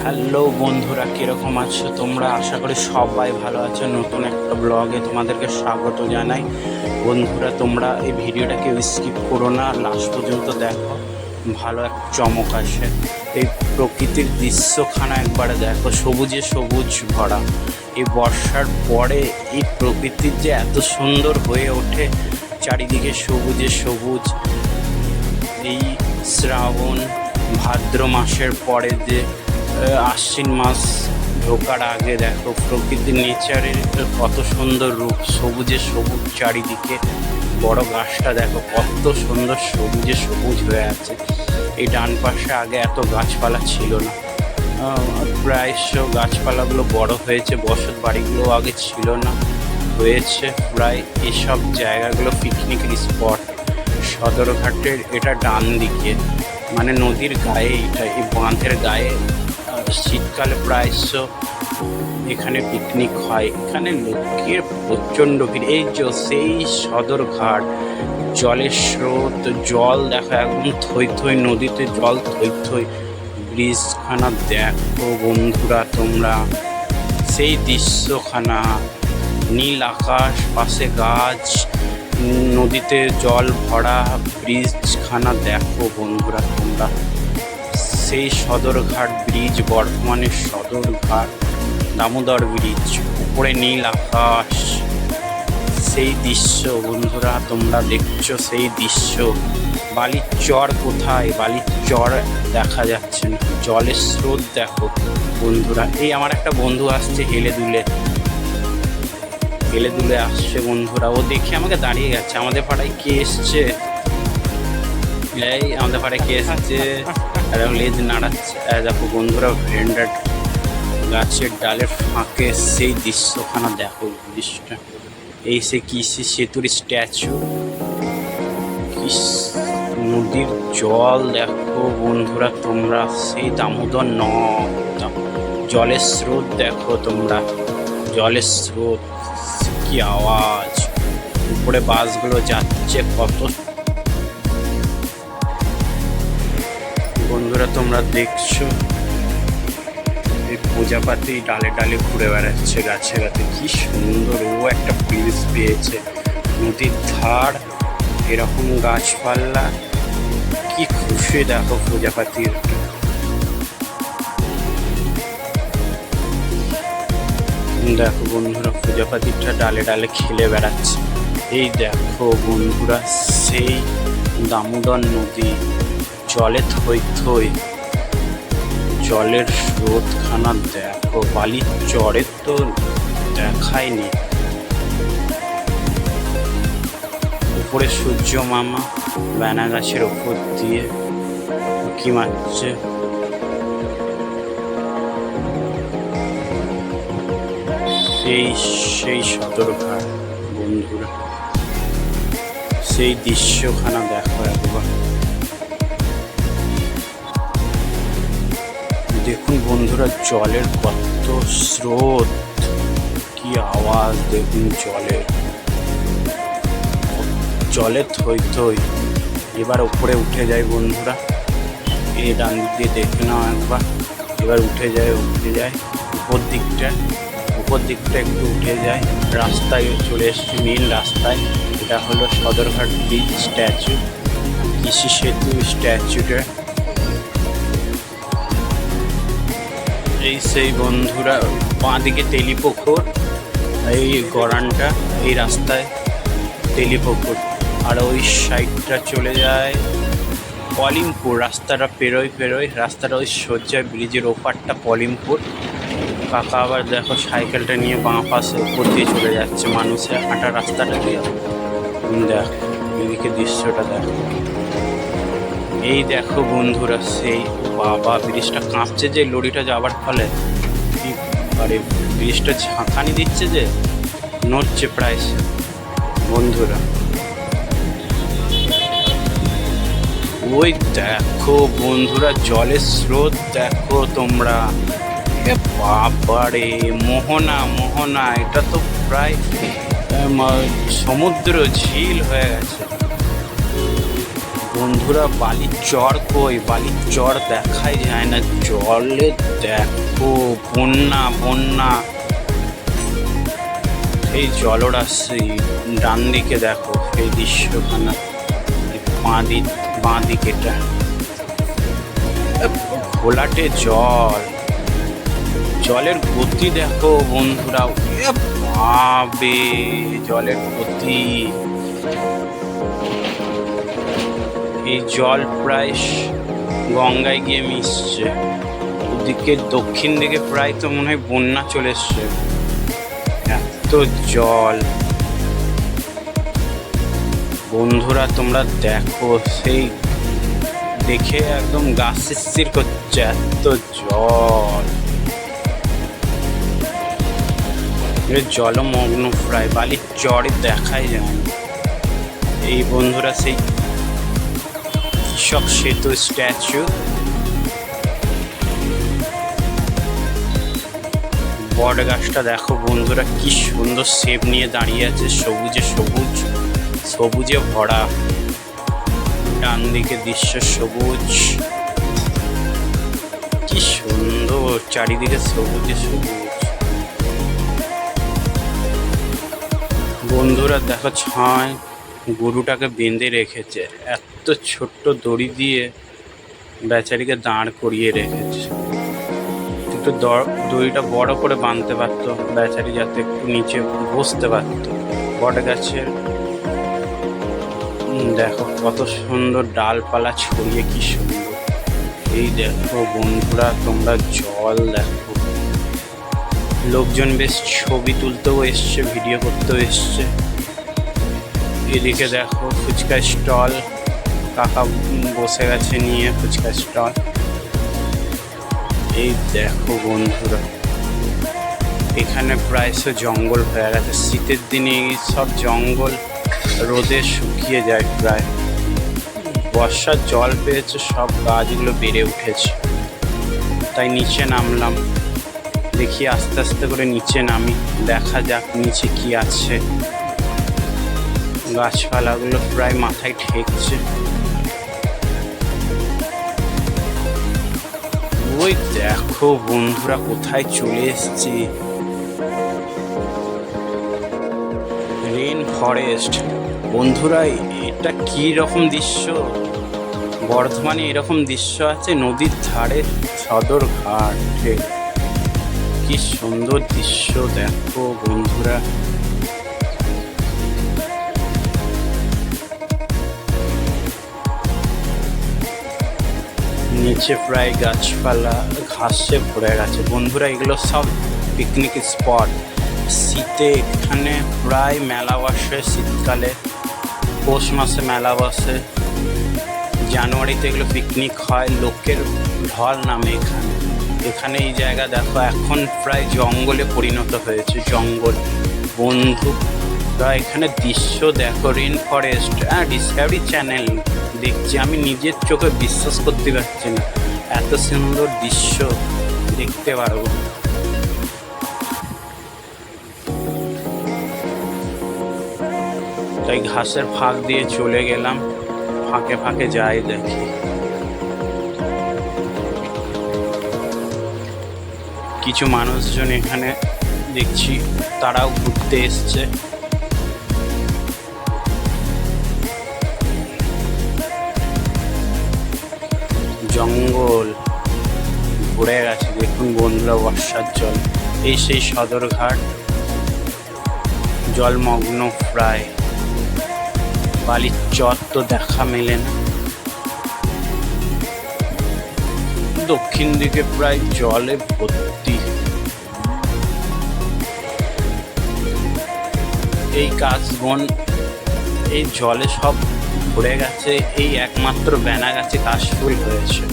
Hello বন্ধুরা, কীরকম আছো তোমরা? আশা করি সবাই ভালো আছো। নতুন একটা ব্লগে তোমাদেরকে স্বাগত জানাই। বন্ধুরা, তোমরা এই ভিডিওটাকে স্কিপ করো না, লাস্ট পর্যন্ত দেখো, ভালো এক চমক আসে। এই প্রকৃতির দৃশ্যখানা একবারে দেখো, সবুজে সবুজ ভরা। এই বর্ষার পরে এই প্রকৃতির যে এত সুন্দর হয়ে ওঠে, চারিদিকে সবুজে সবুজ। এই শ্রাবণ ভাদ্র মাসের পরে যে আশ্বিন মাস ঢোকার আগে দেখো প্রকৃতির নেচারের কত সুন্দর রূপ, সবুজে সবুজ চারিদিকে। বড় গাছটা দেখো কত সুন্দর সবুজে সবুজ হয়ে আছে। এই ডান পাশে আগে এত গাছপালা ছিল না, প্রায়শ গাছপালাগুলো বড় হয়েছে, বসত বাড়িগুলো আগে ছিল না, হয়েছে প্রায়। এসব জায়গাগুলো পিকনিকের স্পট। সদরঘাটের এটা ডান দিকে, মানে নদীর গায়ে, এটা এই বাঁধের গায়ে শীতকালে প্রায়শ এখানে পিকনিক হয়। এখানে লোকের প্রচণ্ড ভিড়। এই যে সেই সদরঘাট, জলের স্রোত, জল দেখা একদম থই থই, নদীতে জল থই থই। ব্রিজখানা দেখো বন্ধুরা তোমরা, সেই দৃশ্যখানা, নীল আকাশ, পাশে গাছ, নদীতে জল ভরা, ব্রিজখানা দেখো বন্ধুরা তোমরা। সেই সদরঘাট ব্রিজ, বর্ধমানের সদরঘাট দামোদর ব্রিজ, উপরে নীল আকাশ, সেই দৃশ্য বন্ধুরা তোমরা দেখছো, সেই দৃশ্য। বালির চর কোথায়? বালির চর দেখা যাচ্ছে না। জলের স্রোত দেখো বন্ধুরা। এই আমার একটা বন্ধু আসছে হেলে দুলে আসছে বন্ধুরা। ও দেখে আমাকে দাঁড়িয়ে গেছে। আমাদের পাড়ায় কে এসছে? এই আমাদের পাড়ায় কে এসছে? আর লেজ নাড়াচ্ছে। দেখো বন্ধুরা, ভেন্ডার গাছের ডালের ফাঁকে সেই দৃশ্যখানা দেখো। দৃশ্যটা এই সে কৃষি সেতুর স্ট্যাচু, নদীর জল দেখো বন্ধুরা তোমরা, সেই দামোদর জলের স্রোত দেখো তোমরা, জলের স্রোত, কি আওয়াজ। উপরে বাসগুলো যাচ্ছে কত বন্ধুরা তোমরা দেখছো। এই প্রজাপতি ডালে ডালে ঘুরে বেড়াচ্ছে, গাছে গাছে, কি সুন্দর। ও একটা ব্রিজ পেয়েছে, নদীর ধার, এরকম গাছপালা, কি খুশি দেখো প্রজাপতির। দেখো বন্ধুরা, প্রজাপতিটা ডালে ডালে খেলে বেড়াচ্ছে। এই দেখো বন্ধুরা, সেই দামোদর নদী, জলে থই থই, জলের স্রোতখানা দেখো। বালির চরের তো দেখায়নি। উপরে সূর্য মামা বেনা গাছের ওপর দিয়ে উঁকি মারছে। সেই সদরঘাট বন্ধুরা, সেই দৃশ্যখানা দেখো একবার। দেখুন বন্ধুরা, জলের কত স্রোত, কি আওয়াজ দেখুন জলে থই থই। এবার উপরে উঠে যায় বন্ধুরা, এই ডান দিক দিয়ে দেখে নাও একবার। এবার উঠে যায় উপর দিকটা একটু উঠে যায়, রাস্তায় চলে এসছে, মেন রাস্তায়। এটা হলো সদরঘাট ব্রিজ স্ট্যাচু, কৃষি সেতু স্ট্যাচুটা। এই সেই বন্ধুরা, বাঁ দিকে তেলিপুকুর, এই গড়ানটা, এই রাস্তায় তেলিপুকুর। আর ওই সাইডটা চলে যায় পলিমপুর। রাস্তাটা পেরোয় রাস্তাটা ওই সোজা ব্রিজের ওপারটা পলিমপুর। কাকা আবার দেখো সাইকেলটা নিয়ে বাঁ পাশে উপর দিয়ে চলে যাচ্ছে, মানুষের হাঁটা রাস্তাটা দিয়ে। দেখো এদিকে দৃশ্যটা দেখো। এই দেখো বন্ধুরা, সেই বাবা, ব্রিজটা কাঁপছে যে লরিটা যাবার ফলে। আরে ব্রিজটা ঝাঁকানি দিচ্ছে যে, নড়ছে প্রায় বন্ধুরা। ওই দেখো বন্ধুরা, জলের স্রোত দেখো তোমরা। বাবারে, মোহনা, এটা তো প্রায় সমুদ্র ঝিল হয়ে গেছে বন্ধুরা বালির চর কই, বালির চর দেখাই যায় না। জলে দেখো বন্যা বন্যা, এই জলরাশি। ডান দিকে দেখো এই দৃশ্যখানা, বাঁ দিকেটা ঘোলাটে জল। জলের গতি দেখো বন্ধুরা, ভাবে জলের গতি। এই জল প্রায় গঙ্গায় গিয়ে মিশছে। ওদিকে দক্ষিণ দিকে প্রায় তো মনে হয় বন্যা চলে এসছে, এত জল। বন্ধুরা তোমরা দেখো, সেই দেখে একদম গা শিরশির করছে, এত জল। জলমগ্ন প্রায়, বালির চরে দেখাই যায় না। এই বন্ধুরা সেই কৃষক সেতু স্ট্যাচু। বট গাছটা দেখো বন্ধুরা, কি সুন্দর শেপ নিয়ে দাঁড়িয়ে আছে, সবুজে সবুজ, সবুজে ভরা। ডান দিকে দৃশ্য সবুজ, কি সুন্দর, চারিদিকে সবুজে সবুজ। বন্ধুরা দেখো ছায় গরুটাকে বেঁধে রেখেছে, এত ছোট্ট দড়ি দিয়ে বেচারিকে দাঁড় করিয়ে রেখেছে। একটু দড়িটা বড় করে বাঁধতে পারতো বেচারি, যাতে একটু নিচে বসতে পারতো। বট গাছের দেখো কত সুন্দর ডালপালা ছড়িয়ে, কি সুন্দর। এই দেখো বন্ধুরা তোমরা জল দেখো, লোকজন বেশ ছবি তুলতেও এসছে, ভিডিও করতেও এসছে। এদিকে দেখো ফুচকা স্টল, কাকা বসে গেছে নিয়ে ফুচকা স্টল। এই দেখো বন্ধুরা, এখানে প্রায় জঙ্গল হয়ে গেছে। শীতের দিনে সব জঙ্গল রোদে শুকিয়ে যায় প্রায়। বর্ষার জল পেয়েছে, সব গাছগুলো বেড়ে উঠেছে। তাই নিচে নামলাম, দেখি আস্তে আস্তে করে নিচে নামি, দেখা যাক নিচে কি আছে। গাছপালাগুলো প্রায় মাথায় ঠেকছে। ওই দেখো বন্ধুরা কোথায় চলে এসেছি, রেন ফরেস্ট। বন্ধুরা এটা কি রকম দৃশ্য, বর্ধমানে এরকম দৃশ্য আছে নদীর ধারে সদর ঘাটে। কি সুন্দর দৃশ্য দেখো বন্ধুরা। নিচে প্রায় গাছপালা ঘাসে ভরে গেছে। বন্ধুরা এগুলো সব পিকনিক স্পট। শীতে এখানে প্রায় মেলা বসে, শীতকালে পৌষ মাসে মেলা বসে, জানুয়ারিতে এগুলো পিকনিক হয়, লোকের ঢল নামে এখানে। এখানে এই জায়গা দেখো এখন প্রায় জঙ্গলে পরিণত হয়েছে, জঙ্গল। বন্ধুরা এখানে দৃশ্য দেখো, রেন ফরেস্ট। ডিসকাভারি চ্যানেল দেখছি, আমি নিজের চোখে বিশ্বাস করতে পারছি না, এত সুন্দর দৃশ্য দেখতে পারবো। তাই ঘাসের ফাঁক দিয়ে চলে গেলাম, ফাঁকে ফাঁকে যাই দেখি। কিছু মানুষজন এখানে দেখছি তারাও ঘুরতে এসছে। জঙ্গল ভরে গেছে দেখুন বন্ধুরা, বর্ষার জল। এই সেই সদরঘাট, জলমগ্ন প্রায়। বালির চর তো দেখা মেলে না। দক্ষিণ দিকে প্রায় জলে ভর্তি। এই কাশবন এই জলে সব ভরে গেছে। এই একমাত্র বেনা গাছে কাশফুল হয়েছে,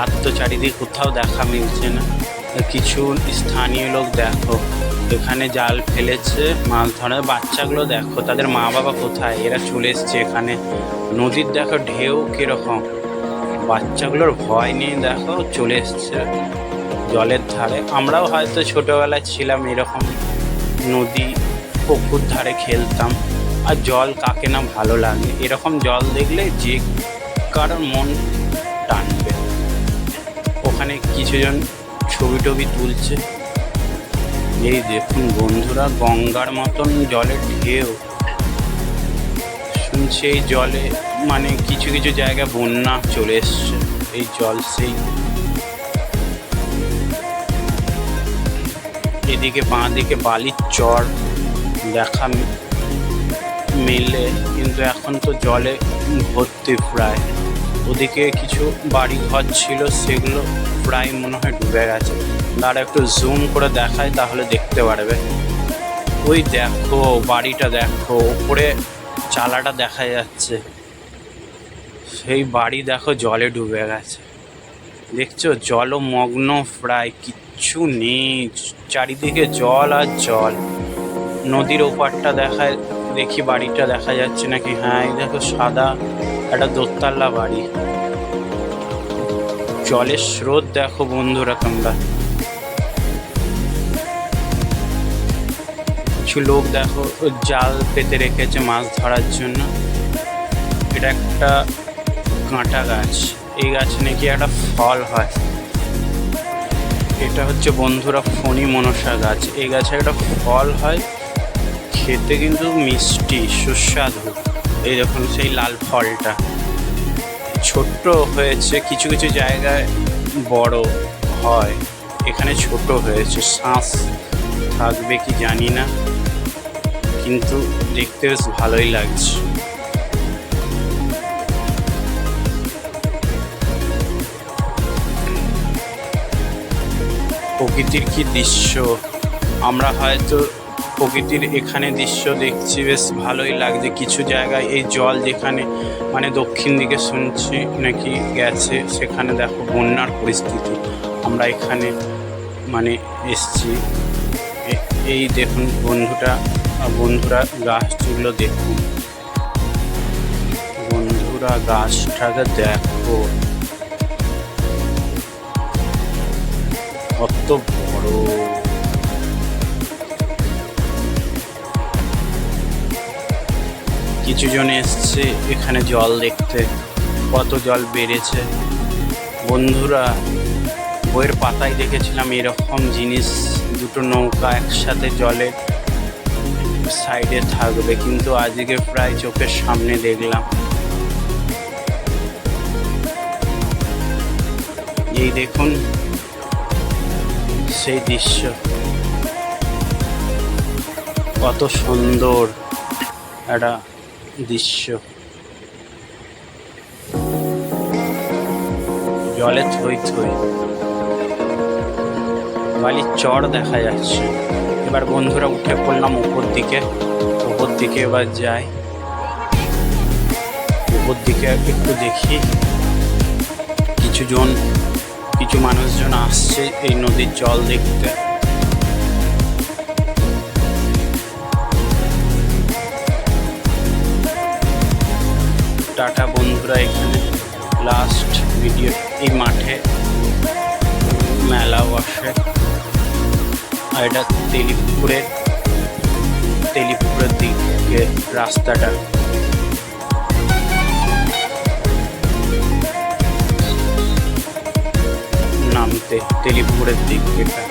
আর তো চারিদিকে কোথাও দেখা মিলছে না। কিছু স্থানীয় লোক দেখো এখানে জাল ফেলেছে মাছ ধরার। বাচ্চাগুলো দেখো, তাদের মা বাবা কোথায়, এরা চলে এসছে এখানে। নদীর দেখো ঢেউ কিরকম, বাচ্চাগুলোর ভয় নেই, দেখো চলে এসছে জলের ধারে। আমরাও হয়তো ছোটোবেলায় ছিলাম এরকম, নদী পুকুর ধারে খেলতাম। আর জল কাকে না ভালো লাগে, এরকম জল দেখলে যে কারণ মন টানবে। ওখানে কিছুজন ছবি টবি তুলছে। এই দেখুন বন্ধুরা, গঙ্গার মতন জলের ঢেউ। শুনছি এই জলে মানে কিছু কিছু জায়গায় বন্যা চলে এসছে। এই জল সেই এদিকে বাঁ দিকে বালির চর দেখা মেলে, কিন্তু এখন তো জলে ভর্তি প্রায়। ওদিকে কিছু বাড়ি ঘর ছিল, সেগুলো প্রায় মনে হয় ডুবে গেছে। তারা একটু জুম করে দেখায়, তাহলে দেখতে পারবে। ওই দেখো বাড়িটা, দেখো ওপরে চালাটা দেখা যাচ্ছে। সেই বাড়ি দেখো জলে ডুবে গেছে। দেখছো জলমগ্ন প্রায়, কিচ্ছু নেই, চারিদিকে জল আর জল। নদীর ওপারটা দেখায়, দেখি বাড়িটা দেখা যাচ্ছে নাকি। হ্যাঁ, এই দেখো সাদা একটা দোতলা বাড়ি। জলের স্রোত দেখো বন্ধুরা তোমরা। কিছু লোক দেখো জাল পেতে রেখেছে মাছ ধরার জন্য। এটা একটা কাঁটা গাছ। এই গাছে নাকি একটা ফল হয়। এটা হচ্ছে বন্ধুরা ফণী মনসা গাছ। এই গাছে একটা ফল হয়, খেতে কিন্তু মিষ্টি সুস্বাদু। এই দেখুন সেই লাল ফলটা। ছোট্ট হয়েছে, কিছু কিছু জায়গায় বড় হয়, এখানে ছোট হয়েছে। শ্বাস থাকবে কি জানি না, কিন্তু দেখতে বেশ ভালোই লাগছে। প্রকৃতির কি দৃশ্য! আমরা হয়তো প্রকৃতির এখানে দৃশ্য দেখছি, বেশ ভালোই লাগছে। কিছু জায়গায় এই জল যেখানে মানে দক্ষিণ দিকে শুনছি নাকি গেছে, সেখানে দেখো বন্যার পরিস্থিতি। আমরা এখানে মানে এসছি। এই দেখুন বন্ধুরা গাছগুলো দেখুন। বন্ধুরা গাছটাকে দেখো কত বড়। কিছু জন এসছে এখানে জল দেখতে, কত জল বেড়েছে। বন্ধুরা বইয়ের পাতায় দেখেছিলাম এরকম জিনিস, দুটো নৌকা একসাথে জলের সাইডে থাকবে, কিন্তু আজকে প্রায় চোখের সামনে দেখলাম। এই দেখুন সেই দৃশ্য, কত সুন্দর একটা দৃশ্য। জলে থই থই বালির চর দেখা যাচ্ছে। এবার বন্ধুরা উঠে পড়লাম উপর দিকে। এবার যাই উপর দিকে, একটু দেখি। কিছু মানুষজন আসছে এই নদীর জল দেখতে। টাটা বন্ধুরা, এখানে লাস্ট ভিডিও। এই মাঠে মেলা বসে, আর এটা তেলিপুরের দিকে রাস্তাটা। নামতে তেলিপুরের দিক এটা।